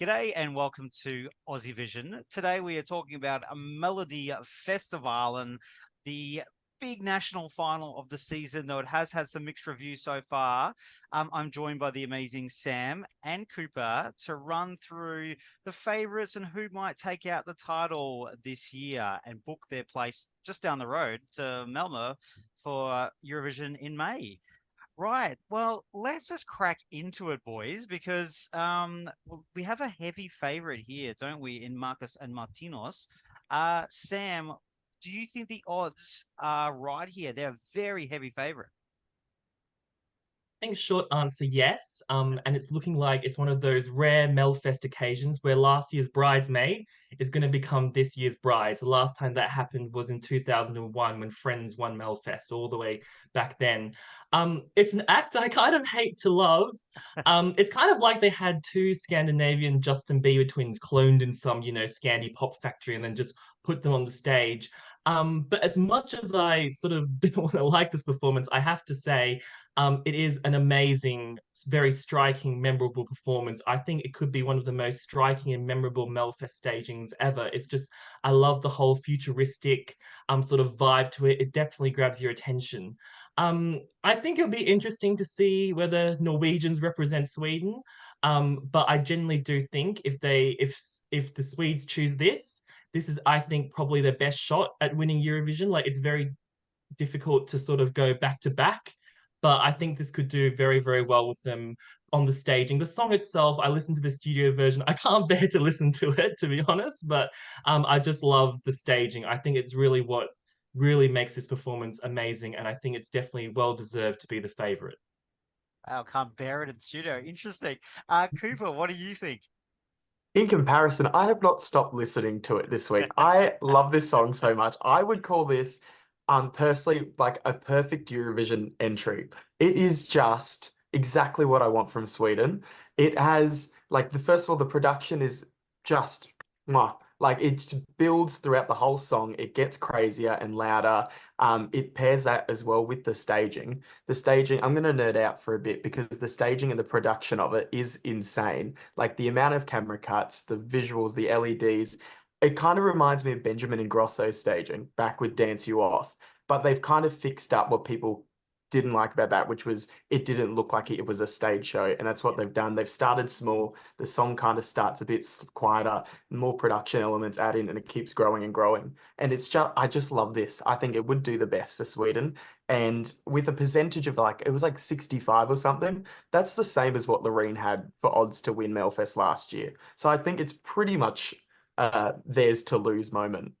G'day and welcome to Aussievision. Today we are talking about a Melodifestivalen, the big national final of the season, though it has had some mixed reviews so far. I'm joined by the amazing Sam and Cooper to run through the favourites and who might take out the title this year and book their place just down the road to Melbourne for Eurovision in May. Right. Well, let's just crack into it, boys, because we have a heavy favorite here, don't we, in Marcus and Martinus. Sam, do you think the odds are right here? They're a very heavy favorite. I think short answer, yes. And it's looking like it's one of those rare Melfest occasions where last year's bridesmaid is going to become this year's bride. The last time that happened was in 2001 when Friends won Melfest all the way back then. It's an act I kind of hate to love. It's kind of like they had two Scandinavian Justin Bieber twins cloned in some, Scandi pop factory and then just put them on the stage. But as much as I sort of don't want to like this performance, I have to say it is an amazing, very striking, memorable performance. I think it could be one of the most striking and memorable Melfest stagings ever. It's just, I love the whole futuristic sort of vibe to it. It definitely grabs your attention. I think it'll be interesting to see whether Norwegians represent Sweden. But I genuinely do think if the Swedes choose this is, I think, probably their best shot at winning Eurovision. Like, it's very difficult to sort of go back to back, but I think this could do very, very well with them on the staging. The song itself, I listened to the studio version. I can't bear to listen to it, to be honest, but I just love the staging. I think it's really what really makes this performance amazing, and I think it's definitely well deserved to be the favorite. Wow, can't bear it in the studio. Interesting. Cooper, what do you think? In comparison, I have not stopped listening to it this week. I love this song so much. I would call this personally like a perfect Eurovision entry. It is just exactly what I want from Sweden. It has like the first of all, the production is just mwah. Like it builds throughout the whole song. It gets crazier and louder. It pairs that as well with the staging. The staging, I'm gonna nerd out for a bit because the staging and the production of it is insane. Like the amount of camera cuts, the visuals, the LEDs. It kind of reminds me of Benjamin Ingrosso's staging back with Dance You Off, but they've kind of fixed up what people didn't like about that, which was it didn't look like it was a stage show, and that's what they've done. They've started small. The song kind of starts a bit quieter, more production elements add in, and it keeps growing and growing. And it's just, I just love this. I think it would do the best for Sweden. And with a percentage of like, it was like 65 or something, that's the same as what Loreen had for odds to win Melfest last year. So I think it's pretty much theirs to lose moment.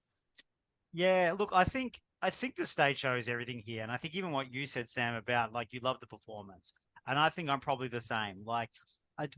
Yeah, look, I think the stage shows everything here, and I think even what you said, Sam, about like you love the performance, and I think I'm probably the same. Like,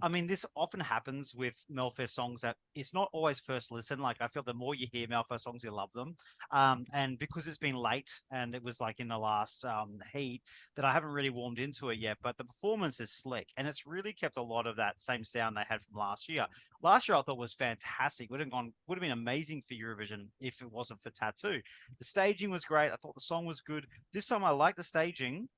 I mean, this often happens with Melfest songs that it's not always first listen. Like, I feel the more you hear Melfest songs, you love them. And because it's been late and it was like in the last heat, that I haven't really warmed into it yet. But the performance is slick, and it's really kept a lot of that same sound they had from last year. Last year I thought was fantastic. Would have been amazing for Eurovision if it wasn't for Tattoo. The staging was great. I thought the song was good. This time I like the staging.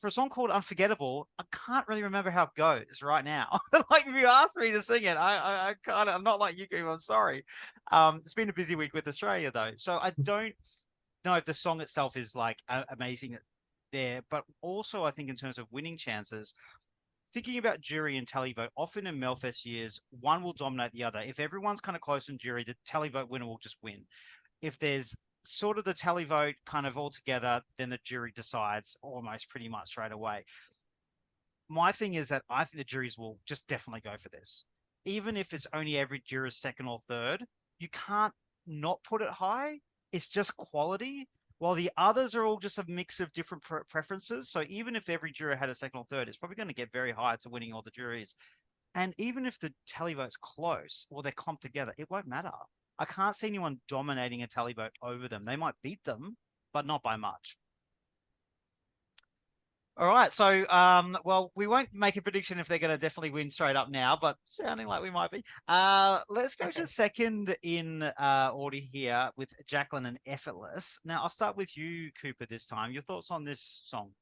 For a song called Unforgettable, I can't really remember how it goes right now. Like if you asked me to sing it, I kind of, I'm not like you, I'm sorry. It's been a busy week with Australia though, so I don't know if the song itself is like amazing there, but also I think in terms of winning chances, thinking about jury and televote, often in Melfest years, one will dominate the other. If everyone's kind of close in jury, the televote winner will just win. If there's sort of the televote kind of all together, then the jury decides almost pretty much straight away. My thing is that I think the juries will just definitely go for this. Even if it's only every juror's second or third, you can't not put it high. It's just quality, while the others are all just a mix of different preferences. So even if every juror had a second or third, it's probably going to get very high to winning all the juries. And even if the televote's close or they're clumped together, it won't matter. I can't see anyone dominating a televote over them. They might beat them, but not by much. All right, so well, we won't make a prediction if they're going to definitely win straight up now, but sounding like we might be. Let's go to second in order here with Jacqline and Effortless. Now, I'll start with you, Cooper, this time. Your thoughts on this song?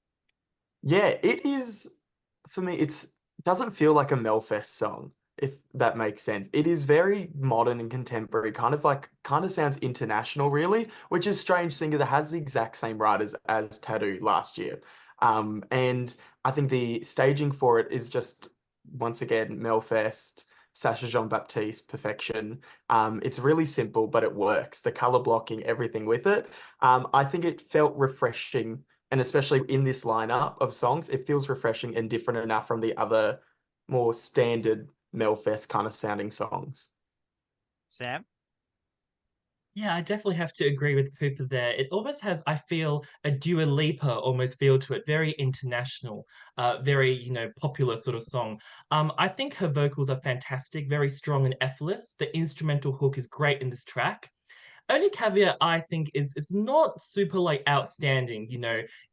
Yeah, it is for me. It doesn't feel like a Melfest song. if that makes sense. It is very modern and contemporary, kind of sounds international, really, which is strange seeing that it has the exact same writers as Tattoo last year. And I think the staging for it is just once again Melfest, Sacha Jean-Baptiste, perfection. It's really simple, but it works. The color blocking, everything with it. I think it felt refreshing, and especially in this lineup of songs, it feels refreshing and different enough from the other more standard Melfest kind of sounding songs. Sam? Yeah, I definitely have to agree with Cooper there. It almost has, I feel, a Dua Lipa almost feel to it, very international, very, popular sort of song. I think her vocals are fantastic, very strong and effortless. The instrumental hook is great in this track. Only caveat I think is it's not super like outstanding,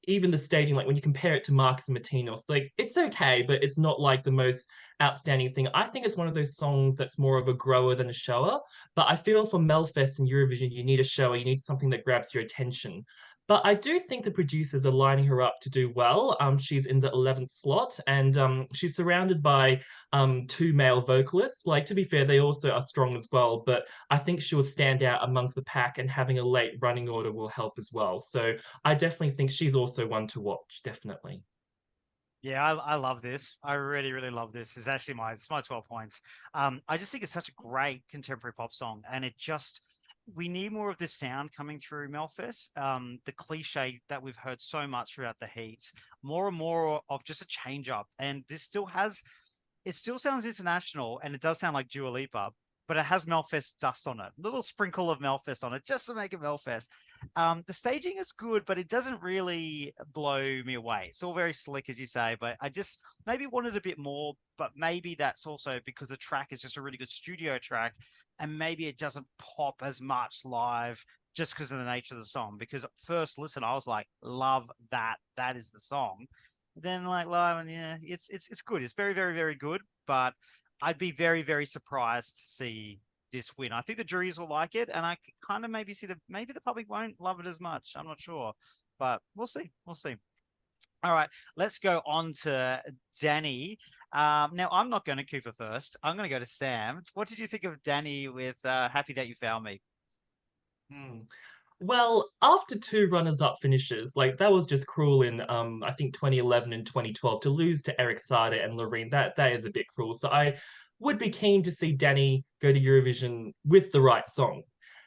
even the staging, like when you compare it to Marcus and Martinus, like it's okay, but it's not like the most outstanding thing. I think it's one of those songs that's more of a grower than a shower. But I feel for Melfest and Eurovision, you need a shower, you need something that grabs your attention. But I do think the producers are lining her up to do well. She's in the 11th slot, and she's surrounded by two male vocalists. Like, to be fair, they also are strong as well, but I think she will stand out amongst the pack, and having a late running order will help as well. So I definitely think she's also one to watch, definitely. Yeah, I love this. I really, really love this. It's my 12 points. I just think it's such a great contemporary pop song, and we need more of this sound coming through Melfest. The cliche that we've heard so much throughout the heats, more and more of just a change up. And it still sounds international, and it does sound like Dua Lipa, but it has Melfest dust on it, little sprinkle of Melfest on it, just to make it Melfest. The staging is good, but it doesn't really blow me away. It's all very slick, as you say, but I just maybe wanted a bit more. But maybe that's also because the track is just a really good studio track, and maybe it doesn't pop as much live just because of the nature of the song. Because first listen, I was like, love that. That is the song. Then like live, and yeah, it's good. It's very, very, very good. But I'd be very, very surprised to see this win. I think the juries will like it, and I kind of maybe see maybe the public won't love it as much. I'm not sure, but we'll see. We'll see. All right, let's go on to Danny. Now I'm not going to Cooper first. I'm going to go to Sam. What did you think of Danny with "Happy That You Found Me"? Hmm. Well, after two runners-up finishes, like that was just cruel in I think 2011 and 2012 to lose to Eric Sade and Loreen. That is a bit cruel. So I would be keen to see Danny go to Eurovision with the right song.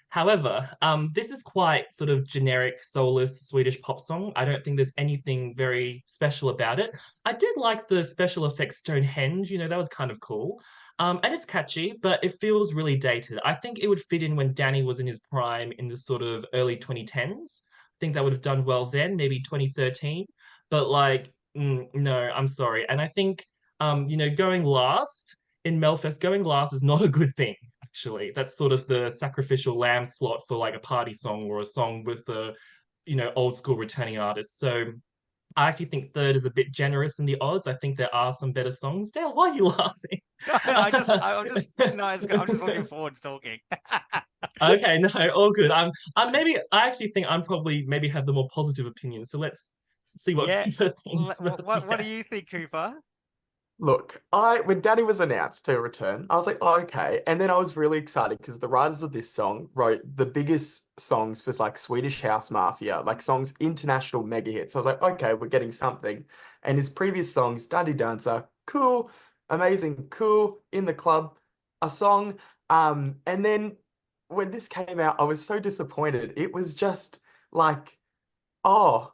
However, this is quite sort of generic, soulless Swedish pop song. I don't think there's anything very special about it. I did like the special effects Stonehenge, that was kind of cool. And it's catchy, but it feels really dated. I think it would fit in when Danny was in his prime in the sort of early 2010s. I think that would have done well then, maybe 2013. But like, no, I'm sorry. And I think, going last in Melfest, going last is not a good thing, actually. That's sort of the sacrificial lamb slot for like a party song or a song with the, old school returning artists. So I actually think third is a bit generous in the odds. I think there are some better songs. Dale, why are you laughing? I'm just looking forward to talking. Okay, no, all good. Maybe I actually think I'm probably maybe have the more positive opinion. So let's see what Yeah. Cooper thinks. What do you think, Cooper? Look, when Danny was announced to return, I was like, oh, okay. And then I was really excited because the writers of this song wrote the biggest songs for like Swedish House Mafia, like songs, international mega hits. I was like, okay, we're getting something. And his previous songs, Dandy Dancer, cool, amazing, cool, in the club, a song. And then when this came out, I was so disappointed. It was just like, oh,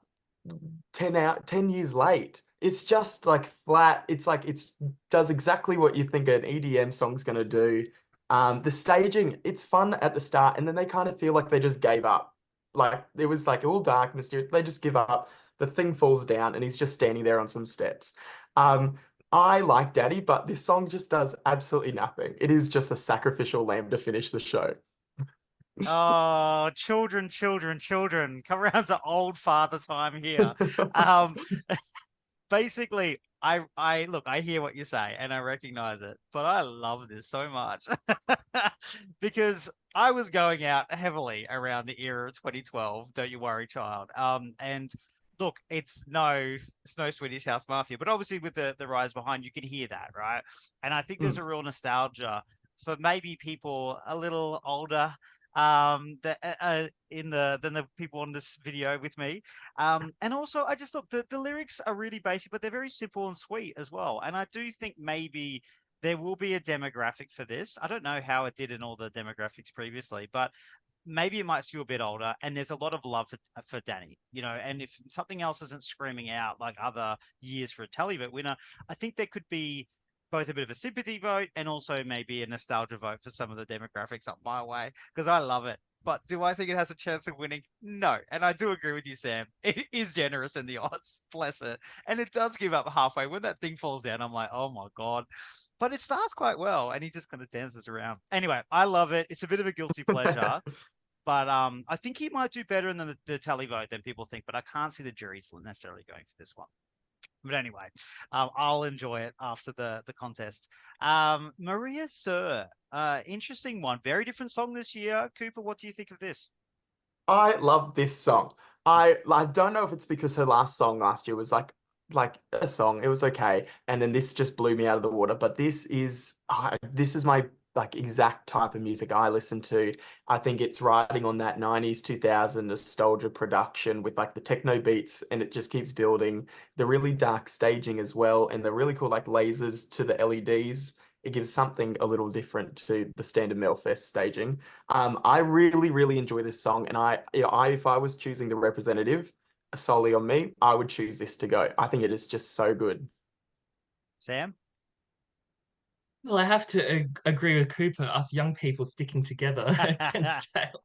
10 years late. It's just like flat. It's like it's does exactly what you think an EDM song's gonna do. The staging, it's fun at the start, and then they kind of feel like they just gave up. Like it was like all dark, mysterious. They just give up. The thing falls down, and he's just standing there on some steps. Um, I like Daddy, but this song just does absolutely nothing. It is just a sacrificial lamb to finish the show. Oh, children, children, children. Come around to old father time here. Um, Basically, I look, I hear what you say and I recognize it, but I love this so much because I was going out heavily around the era of 2012. Don't you worry, child. And look, it's no Swedish House Mafia, but obviously with the rise behind, you can hear that, right? And I think there's a real nostalgia for maybe people a little older than the people on this video with me. And also I just thought the lyrics are really basic, but they're very simple and sweet as well. And I do think maybe there will be a demographic for this. I don't know how it did in all the demographics previously, but maybe it might skew a bit older, and there's a lot of love for Danny, and if something else isn't screaming out like other years for a televote winner, I think there could be both a bit of a sympathy vote and also maybe a nostalgia vote for some of the demographics up my way, because I love it. But do I think it has a chance of winning? No. And I do agree with you, Sam. It is generous in the odds, bless it. And it does give up halfway. When that thing falls down, I'm like, oh my God. But it starts quite well, and he just kind of dances around. Anyway, I love it. It's a bit of a guilty pleasure. But I think he might do better than the tally vote than people think, but I can't see the juries necessarily going for this one. But anyway, I'll enjoy it after the contest. Maria Sir, interesting one. Very different song this year. Cooper, what do you think of this? I love this song. I don't know if it's because her last song last year was like a song. It was okay, and then this just blew me out of the water. But this is my like exact type of music I listen to. I think it's riding on that 90s 2000 nostalgia production with like the techno beats, and it just keeps building. The really dark staging as well, and the really cool like lasers to the LEDs. It gives something a little different to the standard Melfest staging. I really, really enjoy this song, and if I was choosing the representative solely on me, I would choose this to go. I think it is just so good. Sam? Well, I have to agree with Cooper, us young people sticking together against Dale.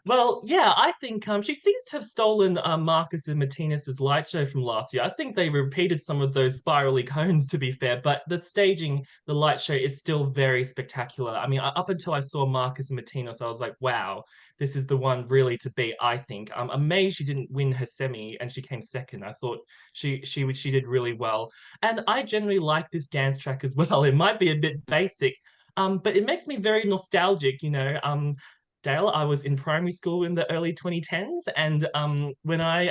Well, yeah, I think she seems to have stolen Marcus and Martinus's light show from last year. I think they repeated some of those spirally cones, to be fair, but the staging, the light show is still very spectacular. I mean, up until I saw Marcus and Martinus, I was like, wow, this is the one really to beat, I think. I'm amazed she didn't win her semi and she came second. I thought she did really well. And I generally like this dance track as well. It might be a bit basic, but it makes me very nostalgic, Dale, I was in primary school in the early 2010s, and when I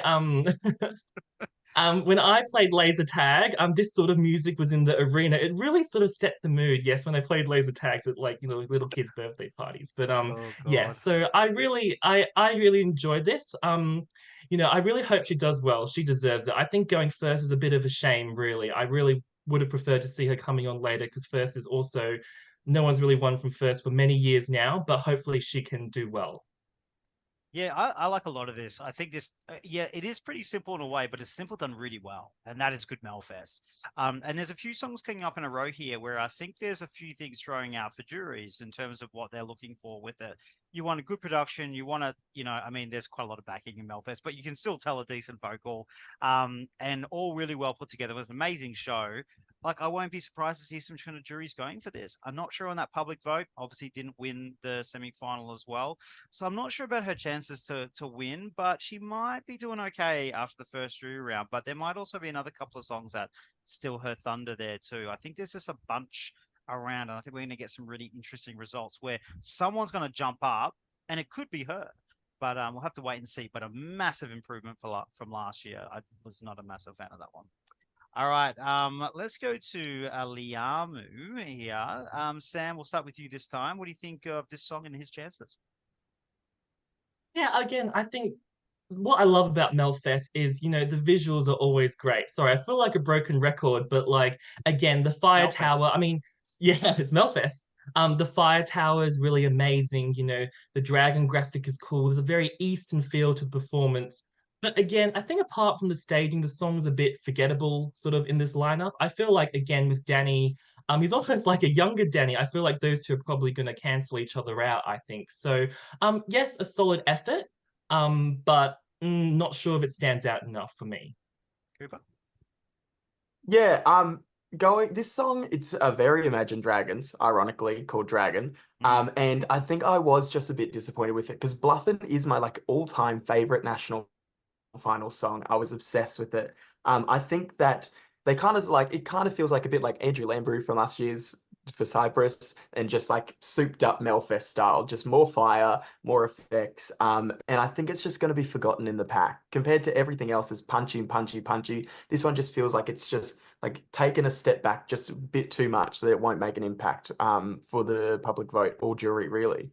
played laser tag, this sort of music was in the arena. It really sort of set the mood. Yes, when I played laser tags at like little kids' birthday parties. But Oh yeah. God. So I really enjoyed this. I really hope she does well. She deserves it. I think going first is a bit of a shame. Really, I really would have preferred to see her coming on later because first is also no one's really won from first for many years now, but hopefully she can do well. Yeah, I like a lot of this. I think this, yeah, it is pretty simple in a way, but it's simple done really well, and that is good Melfest. And there's a few songs coming up in a row here where I think there's a few things throwing out for juries in terms of what they're looking for with it. You want a good production, you want to, I mean, there's quite a lot of backing in Melfest, but you can still tell a decent vocal, and all really well put together with an amazing show. Like, I won't be surprised to see some kind of juries going for this. I'm not sure on that public vote. Obviously, didn't win the semi-final as well. So I'm not sure about her chances to win, but she might be doing okay after the first jury round. But there might also be another couple of songs that steal her thunder there too. I think there's just a bunch around, and I think we're going to get some really interesting results where someone's going to jump up, and it could be her. But we'll have to wait and see. But a massive improvement from last year. I was not a massive fan of that one. All right, let's go to Liamoo here. Sam, we'll start with you this time. What do you think of this song and his chances? Yeah, again, I think what I love about Melfest is, the visuals are always great. Sorry, I feel like a broken record, but like again, the fire Melfest. tower. I mean, yeah, it's Melfest. The fire tower is really amazing. The dragon graphic is cool. There's a very Eastern feel to the performance. But again, I think apart from the staging, the song's a bit forgettable, sort of in this lineup. I feel like again with Danny, he's almost like a younger Danny. I feel like those two are probably going to cancel each other out. I think so. Yes, a solid effort. But not sure if it stands out enough for me. Cooper? Yeah, this song, it's a very Imagine Dragons, ironically called Dragon. And I think I was just a bit disappointed with it because Bluffin is my like all-time favorite national final song. I was obsessed with it. I think that they kind of like it kind of feels like a bit like Andrew Lambrou from last year's for Cyprus and just like souped up Melfest style, just more fire, more effects. And I think it's just going to be forgotten in the pack compared to everything else is punchy and punchy, punchy. This one just feels like it's just like taken a step back just a bit too much that it won't make an impact for the public vote or jury, really.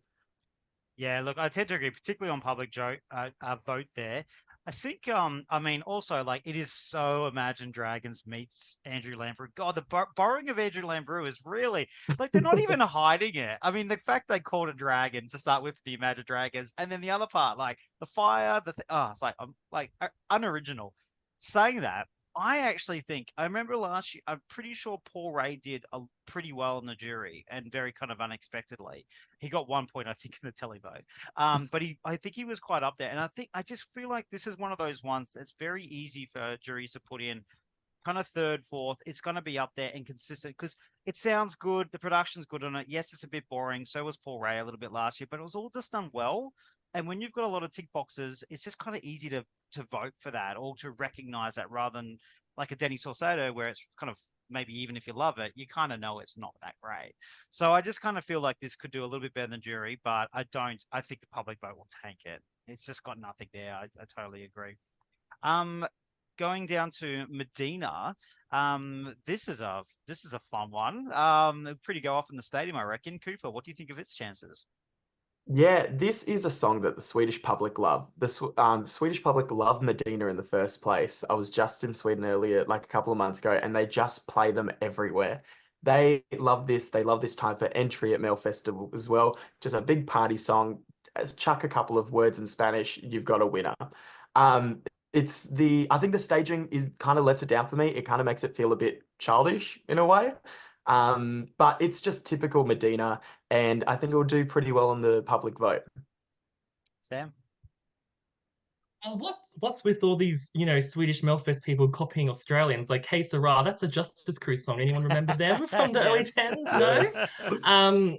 Yeah, look, I tend to agree, particularly on public vote there. I think, I mean, also like it is so Imagine Dragons meets Andrew Lambrou. God, the borrowing of Andrew Lambrou is really like they're not even hiding it. I mean, the fact they called it Dragon to start with the Imagine Dragons, and then the other part, like the fire, it's like I'm like unoriginal. Saying that, I actually think I remember last year. I'm pretty sure Paul Ray did pretty well in the jury, and very kind of unexpectedly, he got 1 point, I think, in the televote. But I think he was quite up there, and I just feel like this is one of those ones that's very easy for juries to put in, kind of third, fourth. It's going to be up there and consistent because it sounds good. The production's good on it. Yes, it's a bit boring. So was Paul Ray a little bit last year, but it was all just done well. And when you've got a lot of tick boxes, it's just kind of easy to vote for that or to recognize that rather than like a Denny Saucedo where it's kind of maybe even if you love it, you kind of know it's not that great. So I just kind of feel like this could do a little bit better than jury, but I think the public vote will tank it. It's just got nothing there. I totally agree. Going down to Medina, this is a fun one. Pretty go off in the stadium, I reckon. Cooper, what do you think of its chances? Yeah, this is a song that the Swedish public love. The Swedish public love Medina in the first place. I was just in Sweden earlier, like a couple of months ago, and they just play them everywhere. They love this. They love this type of entry at Melfestival as well. Just a big party song. Chuck a couple of words in Spanish, you've got a winner. Um, I think the staging is kind of lets it down for me. It kind of makes it feel a bit childish in a way. But it's just typical Medina, and I think it will do pretty well on the public vote. Sam? What's with all these, Swedish Melfest people copying Australians? Like K Sarah, that's a Justice Crew song. Anyone remember them from the early Yes. 10s? No? Yes.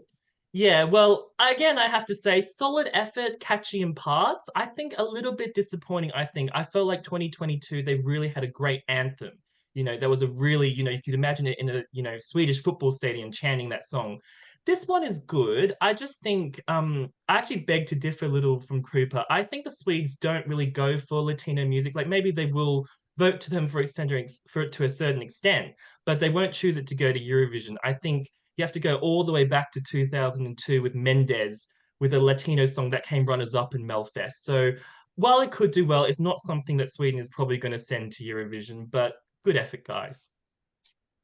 Yeah, well, again, I have to say, solid effort, catchy in parts. I think a little bit disappointing, I think. I felt like 2022, they really had a great anthem. There was a really, you could imagine it in a, Swedish football stadium chanting that song. This one is good. I just think, I actually beg to differ a little from Cooper. I think the Swedes don't really go for Latino music. Like maybe they will vote to them for it to a certain extent, but they won't choose it to go to Eurovision. I think you have to go all the way back to 2002 with Mendez with a Latino song that came runners up in Melfest. So while it could do well, it's not something that Sweden is probably going to send to Eurovision, but good effort, guys.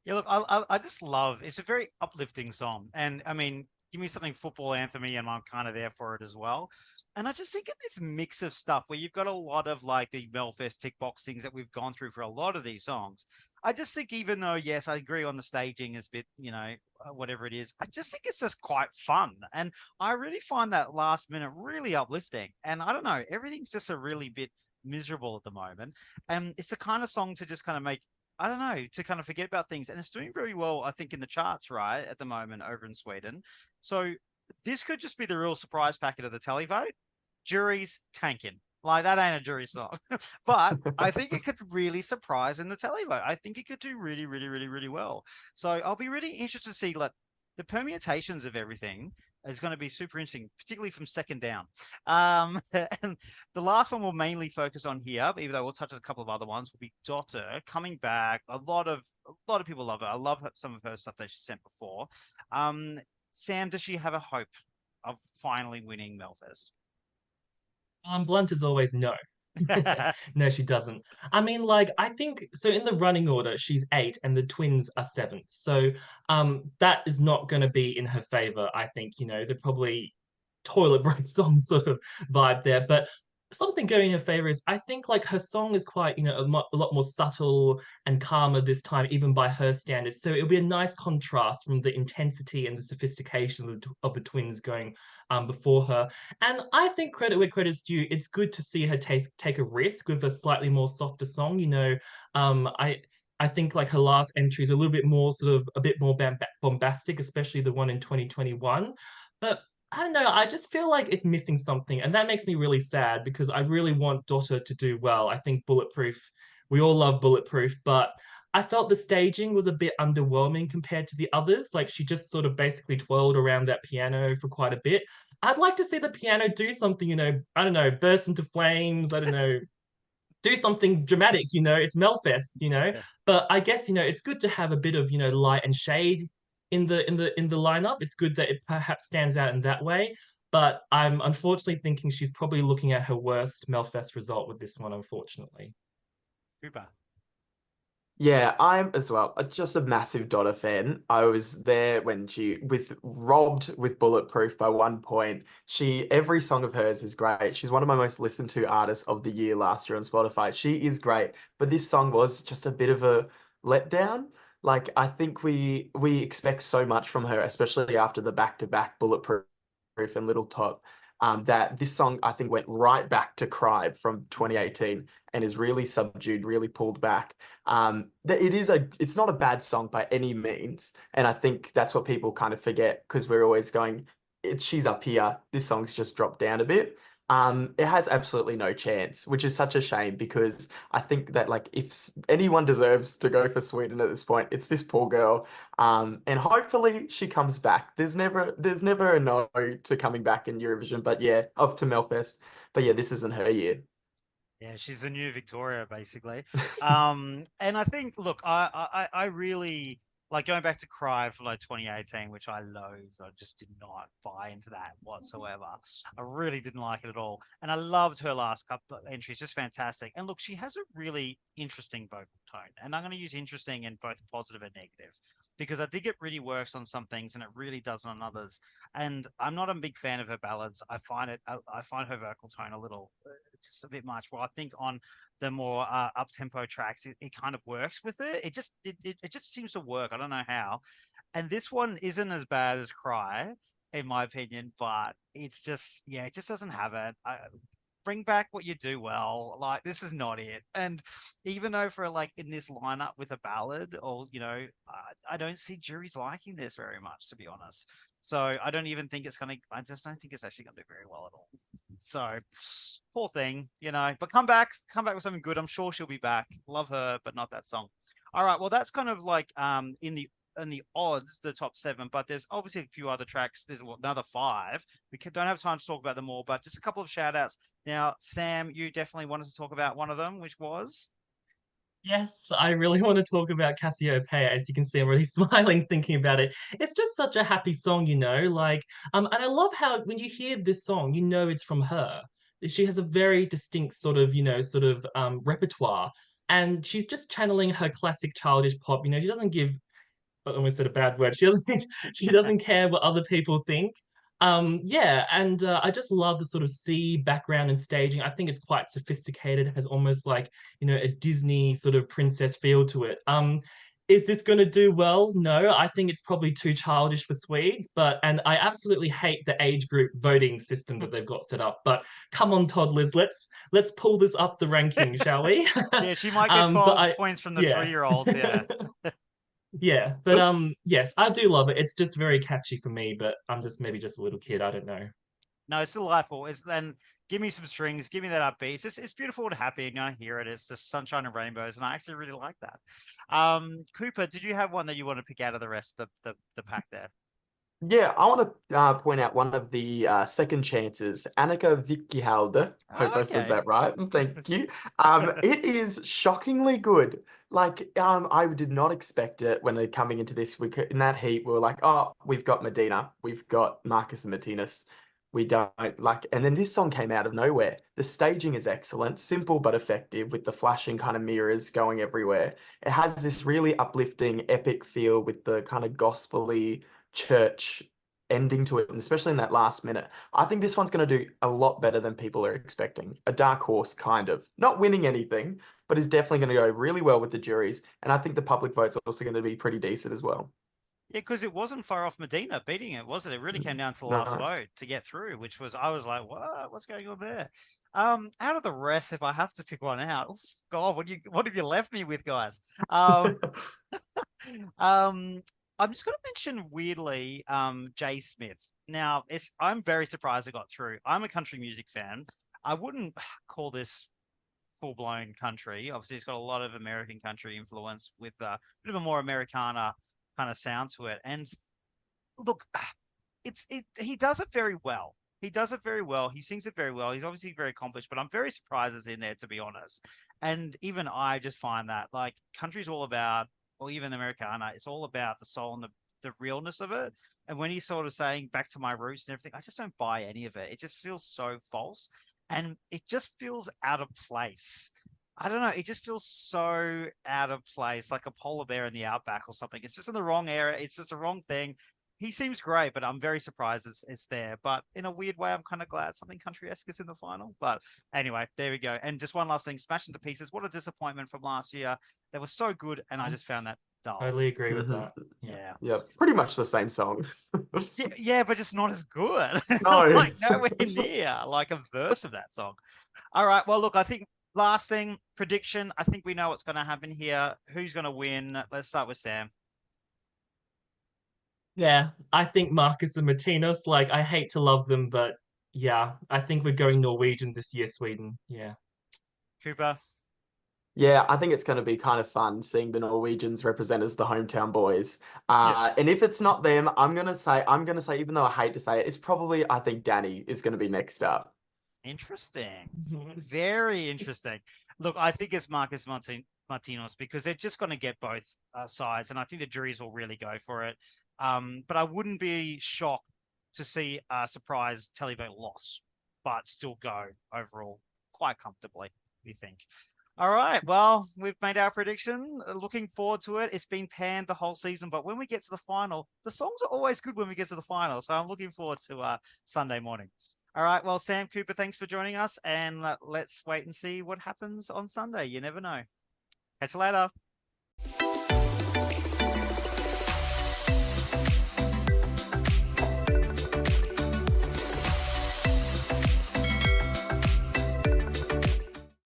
Yeah, look, I just love it's a very uplifting song, and I mean, give me something football anthemy, and I'm kind of there for it as well. And I just think of this mix of stuff where you've got a lot of like the Melfest tick box things that we've gone through for a lot of these songs. I just think even though yes, I agree on the staging is a bit, whatever it is, I just think it's just quite fun, and I really find that last minute really uplifting. And I don't know, everything's just a really bit miserable at the moment, and it's the kind of song to just kind of make I don't know, to kind of forget about things. And it's doing very well, I think, in the charts, right, at the moment over in Sweden. So this could just be the real surprise packet of the televote. Jury's tanking. Like, that ain't a jury song. But I think it could really surprise in the televote. I think it could do really, really, really, really well. So I'll be really interested to see, like, the permutations of everything is going to be super interesting, particularly from second down. And the last one we'll mainly focus on here, even though we'll touch on a couple of other ones, will be Dotter coming back. A lot of people love her. I love some of her stuff that she sent before. Sam, does she have a hope of finally winning Melfest? Blunt is always no. No, she doesn't. I mean, like, I think so in the running order, she's 8 and the twins are 7th. So that is not going to be in her favor. I think, they're probably toilet break song sort of vibe there. But something going in her favor is I think like her song is quite, a lot more subtle and calmer this time, even by her standards. So it'll be a nice contrast from the intensity and the sophistication of the twins going before her. And I think credit where credit's due. It's good to see her take a risk with a slightly more softer song. I think like her last entry is a little bit more a bit more bombastic, especially the one in 2021. But I don't know. I just feel like it's missing something, and that makes me really sad because I really want Dotter to do well. I think Bulletproof. We all love Bulletproof, but I felt the staging was a bit underwhelming compared to the others. Like she just sort of basically twirled around that piano for quite a bit. I'd like to see the piano do something, I don't know, burst into flames, I don't know, do something dramatic, it's Melfest, Yeah. but I guess, it's good to have a bit of, light and shade in the lineup. It's good that it perhaps stands out in that way. But I'm unfortunately thinking she's probably looking at her worst Melfest result with this one, unfortunately. Cooper. Yeah, I'm as well. Just a massive Donna fan. I was there when she with robbed with Bulletproof by 1 point. Every song of hers is great. She's one of my most listened to artists of the year last year on Spotify. She is great, but this song was just a bit of a letdown. Like I think we expect so much from her, especially after the back-to-back Bulletproof and Little Top. That this song I think went right back to Cry from 2018 and is really subdued, really pulled back. It's not a bad song by any means, and I think that's what people kind of forget because we're always going, she's up here. This song's just dropped down a bit. It has absolutely no chance, which is such a shame because I think that like if anyone deserves to go for Sweden at this point, it's this poor girl. And hopefully she comes back. There's never a no to coming back in Eurovision, but yeah, off to Melfest. But yeah, this isn't her year. Yeah, she's the new Victoria, basically. And I think, look, I really like going back to Cry from like 2018, which I loathed. I just did not buy into that whatsoever. I really didn't like it at all. And I loved her last couple of entries, just fantastic. And look, she has a really interesting vocal tone. And I'm going to use interesting in both positive and negative because I think it really works on some things and it really doesn't on others. And I'm not a big fan of her ballads. I find her vocal tone a little just a bit much. Well, I think on the more up tempo tracks, it kind of works with it. It just seems to work. I don't know how. And this one isn't as bad as Cry, in my opinion, but it's just it just doesn't have it. Bring back what you do well. Like this is not it. And even though for like in this lineup with a ballad, or I don't see juries liking this very much, to be honest. So I don't even think it's gonna. I just don't think it's actually gonna do very well at all. So poor thing, But come back with something good. I'm sure she'll be back. Love her, but not that song. All right. Well, that's kind of like in the odds, the top seven, but there's obviously a few other tracks. There's another five. Don't have time to talk about them all, but just a couple of shout outs. Now, Sam, you definitely wanted to talk about one of them, which was. Yes, I really want to talk about Cazzi Opeia. As you can see, I'm really smiling thinking about it. It's just such a happy song, like, and I love how when you hear this song, it's from her. She has a very distinct repertoire, and she's just channeling her classic childish pop. She doesn't give I almost said a bad word. She doesn't she doesn't care what other people think. Yeah, and I just love the sort of sea background and staging. I think it's quite sophisticated. It has almost like, a Disney sort of princess feel to it. Is this going to do well? No, I think it's probably too childish for Swedes, and I absolutely hate the age group voting system that they've got set up. But come on, toddlers, let's pull this up the ranking, shall we? Yeah, she might get 12 points from the yeah. 3-year-olds. Yeah. Yeah, but yes, I do love it. It's just very catchy for me, but I'm just maybe just a little kid. I don't know. No, it's delightful. It's then give me some strings, give me that upbeat. It's beautiful and happy, and I hear it. It's just sunshine and rainbows, and I actually really like that. Cooper, did you have one that you want to pick out of the rest of the pack there? Yeah, I want to point out one of the second chances, Annika Wickihalder. Hope I said Okay. that right. Thank you. It is shockingly good. Like, I did not expect it when they're coming into this. In that heat, we were like, oh, we've got Medina, we've got Marcus and Martinus. We don't like, and then this song came out of nowhere. The staging is excellent, simple but effective, with the flashing kind of mirrors going everywhere. It has this really uplifting, epic feel with the kind of gospel-y church ending to it, and especially in that last minute. I think this one's going to do a lot better than people are expecting. A dark horse, kind of. Not winning anything, but is definitely going to go really well with the juries. And I think the public vote's also going to be pretty decent as well. Yeah, because it wasn't far off Medina beating it, was it? It really came down to the last No. vote to get through, I was like, what's going on there? Out of the rest, if I have to pick one out, God, what have you left me with, guys? Um, I'm just going to mention weirdly, Jay Smith. Now, I'm very surprised it got through. I'm a country music fan. I wouldn't call this full-blown country. Obviously, it's got a lot of American country influence with a bit of a more Americana kind of sound to it. And look, he does it very well. He does it very well. He sings it very well. He's obviously very accomplished, but I'm very surprised it's in there, to be honest. And even I just find that like country's all about, or even Americana, it's all about the soul and the realness of it. And when he's sort of saying back to my roots and everything, I just don't buy any of it. It just feels so false, and it just feels out of place. I don't know. It just feels so out of place, like a polar bear in the outback or something. It's just in the wrong area. It's just a wrong thing. He seems great, but I'm very surprised it's there. But in a weird way, I'm kind of glad something country-esque is in the final. But anyway, there we go. And just one last thing, Smash Into Pieces. What a disappointment from last year. They were so good, and I just found that dull. Totally agree with that. Yeah. Yeah, pretty much the same song. Yeah, but just not as good. No. Like nowhere near like a verse of that song. All right. Well, look, I think last thing, prediction. I think we know what's going to happen here. Who's going to win? Let's start with Sam. Yeah, I think Marcus and Martinus, like, I hate to love them, but yeah, I think we're going Norwegian this year, Sweden. Yeah. Cooper. Yeah, I think it's going to be kind of fun seeing the Norwegians represent as the hometown boys. And if it's not them, I'm going to say, even though I hate to say it, it's probably, I think Danny is going to be next up. Interesting. Very interesting. Look, I think it's Marcus Martinus because they're just going to get both sides, and I think the juries will really go for it. But I wouldn't be shocked to see a surprise televote loss, but still go overall quite comfortably, we think. All right. Well, we've made our prediction. Looking forward to it. It's been panned the whole season, but when we get to the final, the songs are always good when we get to the final. So I'm looking forward to Sunday morning. All right. Well, Sam, Cooper, thanks for joining us, and let's wait and see what happens on Sunday. You never know. Catch you later.